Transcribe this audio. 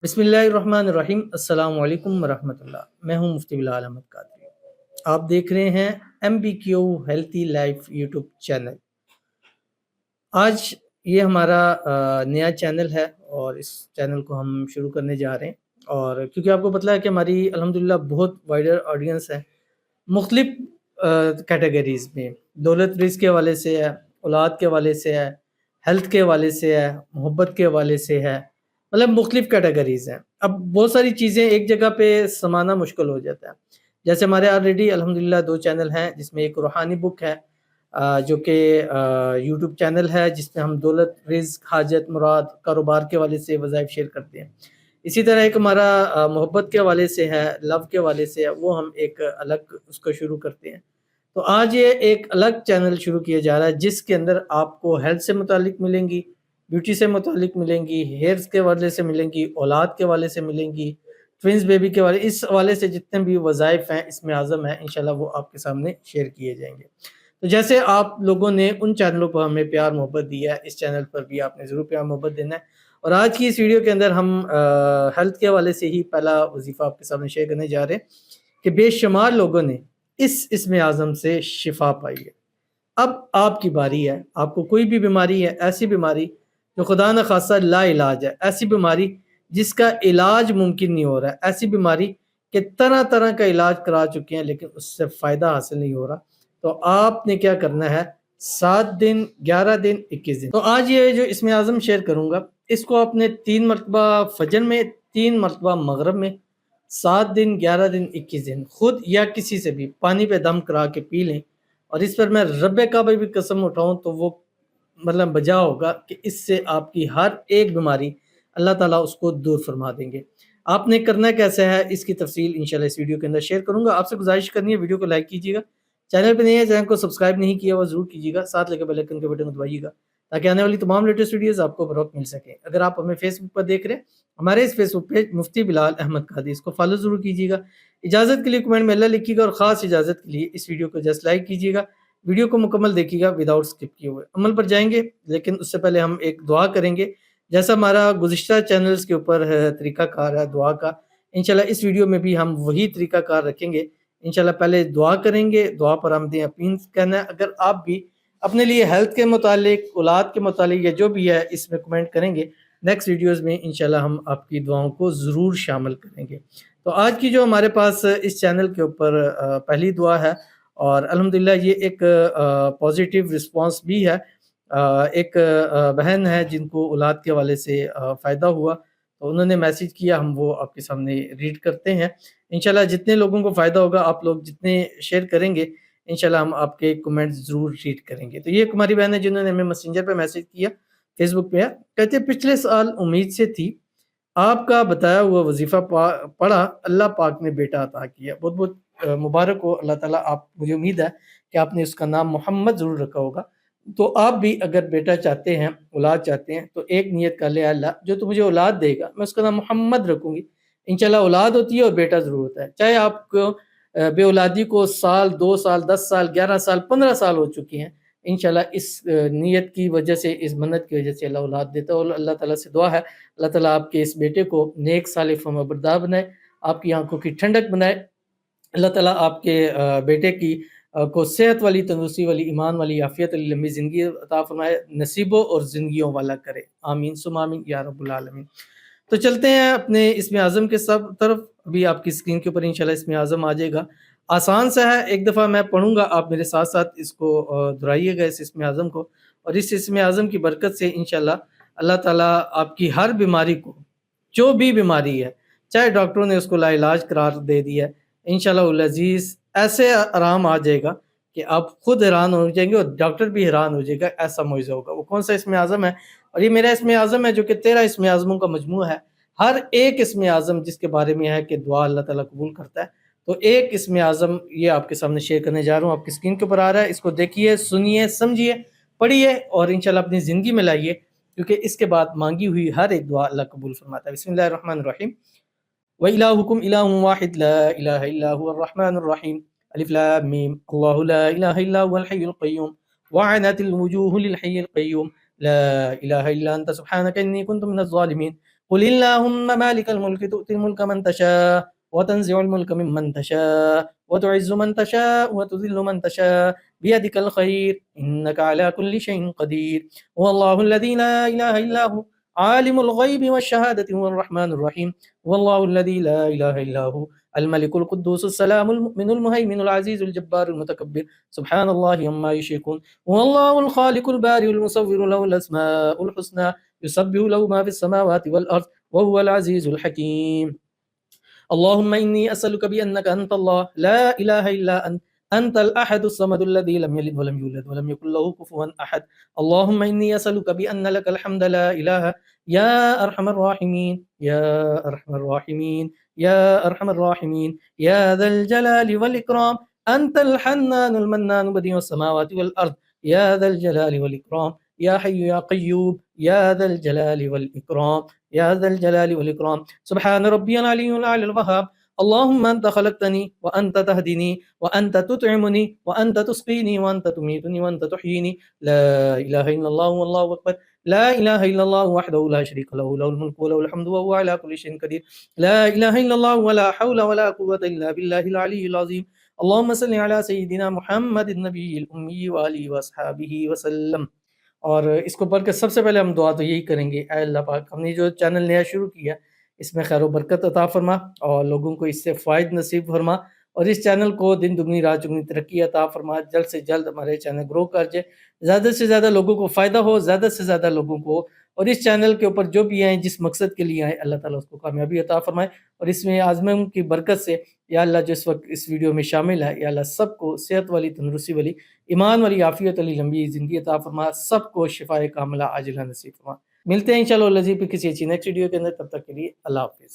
بسم اللہ الرحمن الرحیم۔ السلام علیکم ورحمۃ اللہ۔ میں ہوں مفتی بلال احمد قادری۔ آپ دیکھ رہے ہیں MBQ healthy life YouTube channel. آج یہ ہمارا نیا چینل ہے اور اس چینل کو ہم شروع کرنے جا رہے ہیں، اور کیونکہ آپ کو پتہ ہے کہ ہماری الحمدللہ بہت وائڈر آڈینس ہے، مختلف کیٹیگریز میں، دولت رزق کے حوالے سے ہے، اولاد کے حوالے سے ہے، ہیلتھ کے حوالے سے ہے، محبت کے حوالے سے ہے، مطلب مختلف کیٹیگریز ہیں۔ اب بہت ساری چیزیں ایک جگہ پہ سمانا مشکل ہو جاتا ہے۔ جیسے ہمارے آلریڈی الحمدللہ 2 چینل ہیں، جس میں ایک روحانی بک ہے جو کہ یوٹیوب چینل ہے، جس میں ہم دولت رزق حاجت مراد کاروبار کے حوالے سے وظائف شیئر کرتے ہیں۔ اسی طرح ایک ہمارا محبت کے حوالے سے ہے، لو کے حوالے سے ہے، وہ ہم ایک الگ اس کو شروع کرتے ہیں۔ تو آج یہ ایک الگ چینل شروع کیا جا رہا ہے، جس کے اندر آپ کو ہیلتھ سے متعلق ملیں گی، بیوٹی سے متعلق ملیں گی، ہیئرز کے حوالے سے ملیں گی، اولاد کے حوالے سے ملیں گی، ٹوینز بیبی کے حوالے، اس حوالے سے جتنے بھی وظائف ہیں اسم اعظم ہیں، انشاءاللہ وہ آپ کے سامنے شیئر کیے جائیں گے۔ تو جیسے آپ لوگوں نے ان چینلوں پر ہمیں پیار محبت دیا ہے، اس چینل پر بھی آپ نے ضرور پیار محبت دینا ہے۔ اور آج کی اس ویڈیو کے اندر ہم ہیلتھ کے حوالے سے ہی پہلا وظیفہ آپ کے سامنے شیئر کرنے جا رہے ہیں کہ بے شمار لوگوں نے اس اسم اعظم سے شفا پائی ہے۔ اب آپ کی باری ہے، آپ کو کوئی بھی بیماری ہے، ایسی بیماری جو خدا نخواستہ لا علاج ہے، ایسی بیماری جس کا علاج ممکن نہیں ہو رہا ہے، ایسی بیماری کہ طرح طرح کا علاج کرا چکے ہیں لیکن اس سے فائدہ حاصل نہیں ہو رہا، تو آپ نے کیا کرنا ہے؟ 7 دن، 11 دن، 21 دن۔ تو آج یہ جو اسم اعظم شیئر کروں گا، اس کو آپ نے 3 مرتبہ فجر میں، 3 مرتبہ مغرب میں، 7 دن، 11 دن، 21 دن خود یا کسی سے بھی پانی پہ دم کرا کے پی لیں، اور اس پر میں رب کعبہ بھی قسم اٹھاؤں تو وہ مطلب بجا ہوگا کہ اس سے آپ کی ہر ایک بیماری اللہ تعالیٰ اس کو دور فرما دیں گے۔ آپ نے کرنا کیسے ہے، اس کی تفصیل انشاءاللہ اس ویڈیو کے اندر شیئر کروں گا۔ آپ سے گزارش کرنی ہے ویڈیو کو لائک کیجیے گا، چینل پہ نہیں ہے، چینل کو سبسکرائب نہیں کیا وہ ضرور کیجیے گا، ساتھ لگے بیل آئیکن کے بٹن کو دبائیے گا تاکہ آنے والی تمام لیٹسٹ ویڈیوز آپ کو بروقت مل سکیں۔ اگر آپ ہمیں فیس بک پر دیکھ رہے ہیں، ہمارے اس فیس بک پیج مفتی بلال احمد قادری، اس کو فالو ضرور کیجیے گا۔ اجازت کے لیے کمنٹ میں اللہ لکھیے گا، اور خاص اجازت کے لیے اس ویڈیو کو جسٹ لائک کیجیے گا، ویڈیو کو مکمل دیکھیے گا وداؤٹ اسکپ کیے ہوئے۔ عمل پر جائیں گے، لیکن اس سے پہلے ہم ایک دعا کریں گے، جیسا ہمارا گزشتہ چینلز کے اوپر طریقہ کار ہے دعا کا، انشاءاللہ اس ویڈیو میں بھی ہم وہی طریقہ کار رکھیں گے۔ انشاءاللہ پہلے دعا کریں گے، دعا پر ہم دیں اپین کہنا ہے۔ اگر آپ بھی اپنے لیے ہیلتھ کے متعلق، اولاد کے متعلق یا جو بھی ہے اس میں کمنٹ کریں گے، نیکسٹ ویڈیوز میں انشاءاللہ ہم آپ کی دعاؤں کو ضرور شامل کریں گے۔ تو آج کی جو ہمارے پاس اس چینل کے اوپر پہلی دعا ہے، اور الحمدللہ یہ ایک پازیٹیو رسپانس بھی ہے۔ ایک بہن ہے جن کو اولاد کے حوالے سے فائدہ ہوا، تو انہوں نے میسیج کیا، ہم وہ آپ کے سامنے ریڈ کرتے ہیں۔ انشاءاللہ جتنے لوگوں کو فائدہ ہوگا، آپ لوگ جتنے شیئر کریں گے، انشاءاللہ ہم آپ کے کمنٹ ضرور ریڈ کریں گے۔ تو یہ ہماری بہن ہے جنہوں نے ہمیں میسنجر پہ میسیج کیا، فیس بک پہ ہے، کہتے ہیں پچھلے سال امید سے تھی، آپ کا بتایا ہوا وظیفہ پڑھا، اللہ پاک نے بیٹا عطا کیا، بہت بہت مبارک ہو اللہ تعالیٰ۔ آپ مجھے امید ہے کہ آپ نے اس کا نام محمد ضرور رکھا ہوگا، تو آپ بھی اگر بیٹا چاہتے ہیں، اولاد چاہتے ہیں، تو ایک نیت کر لے، اللہ جو تو مجھے اولاد دے گا میں اس کا نام محمد رکھوں گی۔ انشاءاللہ اولاد ہوتی ہے اور بیٹا ضرور ہوتا ہے، چاہے آپ کو بے اولادی کو سال، 2 سال، 10 سال، 11 سال، 15 سال ہو چکی ہیں، انشاءاللہ اس نیت کی وجہ سے، اس منت کی وجہ سے اللہ اولاد دیتا ہے۔ اور اللہ تعالیٰ سے دعا ہے اللہ تعالیٰ آپ کے اس بیٹے کو نیک صالح فرمانبردار بنائے، آپ کی آنکھوں کی ٹھنڈک بنائے، اللہ تعالیٰ آپ کے بیٹے کی کو صحت والی، تندرستی والی، ایمان والی، عافیت والی لمبی زندگی عطا فرمائے، نصیبوں اور زندگیوں والا کرے، آمین ثم آمین یا رب العالمین۔ تو چلتے ہیں اپنے اسم اعظم کے سب طرف۔ ابھی آپ کی اسکرین کے اوپر انشاءاللہ اسم اعظم آ جائے گا، آسان سا ہے، ایک دفعہ میں پڑھوں گا، آپ میرے ساتھ ساتھ اس کو دہرائیے گا، اس اسم اعظم کو، اور اس اسم اعظم کی برکت سے انشاءاللہ اللہ تعالیٰ آپ کی ہر بیماری کو، جو بھی بیماری ہے، چاہے ڈاکٹروں نے اس کو لا علاج قرار دے دیا ہے، انشاءاللہ العزیز ایسے آرام آ جائے گا کہ آپ خود حیران ہو جائیں گے اور ڈاکٹر بھی حیران ہو جائے گا، ایسا معجزہ ہوگا۔ وہ کون سا اسم اعظم ہے؟ اور یہ میرا اسم اعظم ہے جو کہ 13 اسم اعظموں کا مجموعہ ہے۔ ہر ایک اسم اعظم جس کے بارے میں ہے کہ دعا اللہ تعالیٰ قبول کرتا ہے، تو ایک اسم اعظم یہ آپ کے سامنے شیئر کرنے جا رہا ہوں، آپ کی اسکرین کے اوپر آ رہا ہے، اس کو دیکھیے، سنیے، سمجھیے، پڑھیے، اور انشاءاللہ اپنی زندگی میں لائیے، کیونکہ اس کے بعد مانگی ہوئی ہر ایک دعا اللہ قبول فرماتا ہے۔ بسم اللہ الرحمن الرحیم۔ وَإِلَٰهُكُمْ إِلَٰهٌ وَاحِدٌ لَا إِلَٰهَ إِلَّا هُوَ الرَّحْمَٰنُ الرَّحِيمُ ألف لام ميم الله لا إله إلا هو الحي القيوم وعنت الوجوه للحي القيوم لا إله إلا أنت سبحانك إني كنت من الظالمين قل اللهم مالك الملك تؤتي الملك من تشاء وتنزع الملك ممن تشاء وتعز من تشاء وتذل من تشاء بيدك الخير إنك على كل شيء قدير هو الله الذي لا إله إلا هو عالم الغيب والشهادة هو الرحمن الرحيم هو الله الذي لا إله إلا هو الملك القدوس السلام المؤمن المهيمن العزيز الجبار المتكبر سبحان الله عما يشركون هو الله الخالق البارئ المصور له الأسماء الحسنى يسبح له ما في السماوات والأرض وهو العزيز الحكيم اللهم إني أسألك بأنك أنت الله لا إله إلا أنت الأحد الصمد الذي لم يلد ولم يولد ولم يكن له كفوا أحد اللهم إني أسألك بأن لك الحمد لا إله يا أرحم الراحمين يا أرحم الراحمين يا أرحم الراحمين يا ذا الجلال والإكرام أنت الحنان المنان بديع السماوات والأرض يا ذا الجلال والإكرام يا حي يا قيوم يا ذا الجلال والإكرام يا ذا الجلال والإكرام سبحان ربي العلي الأعلى الوهاب اللهم أنت خلقتني وأنت تهدني وأنت تطعمني وأنت تسقيني وأنت تميتني وأنت تحييني لا إله إلا الله والله أكبر لا إله إلا الله وحده لا شريك له له الملك وله الحمد وهو على كل شيء قدير لا إله إلا الله ولا حول ولا قوة إلا بالله العلي العظيم اللهم صل على سيدنا محمد النبي الأمي وآله وأصحابه وسلم اور اس کو پڑھ کے سب سے پہلے ہم دعا تو یہی کریں گے، اے اللہ پاک ہم نے جو چینل نیا شروع کیا اس میں خیر و برکت عطا فرما اور لوگوں کو اس سے فائد نصیب فرما اور اس چینل کو دن دگنی رات چگنی ترقی عطا فرما، جلد سے جلد ہمارے چینل گرو کر جائے، زیادہ سے زیادہ لوگوں کو فائدہ ہو، زیادہ سے زیادہ لوگوں کو، اور اس چینل کے اوپر جو بھی آئیں جس مقصد کے لیے آئیں اللہ تعالیٰ اس کو کامیابی عطا فرمائے، اور اس میں آزمائشوں کی برکت سے یا اللہ جو اس وقت اس ویڈیو میں شامل ہے یا اللہ سب کو صحت والی، تندرستی والی، ایمان والی، عافیت والی لمبی زندگی عطا فرما، سب کو شفاء کاملہ عاجلہ نصیب فرما۔ ملتے ہیں انشاءاللہ لذیذ پہ کسی اچھی نیکسٹ ویڈیو کے اندر، تب تک کے لیے اللہ حافظ۔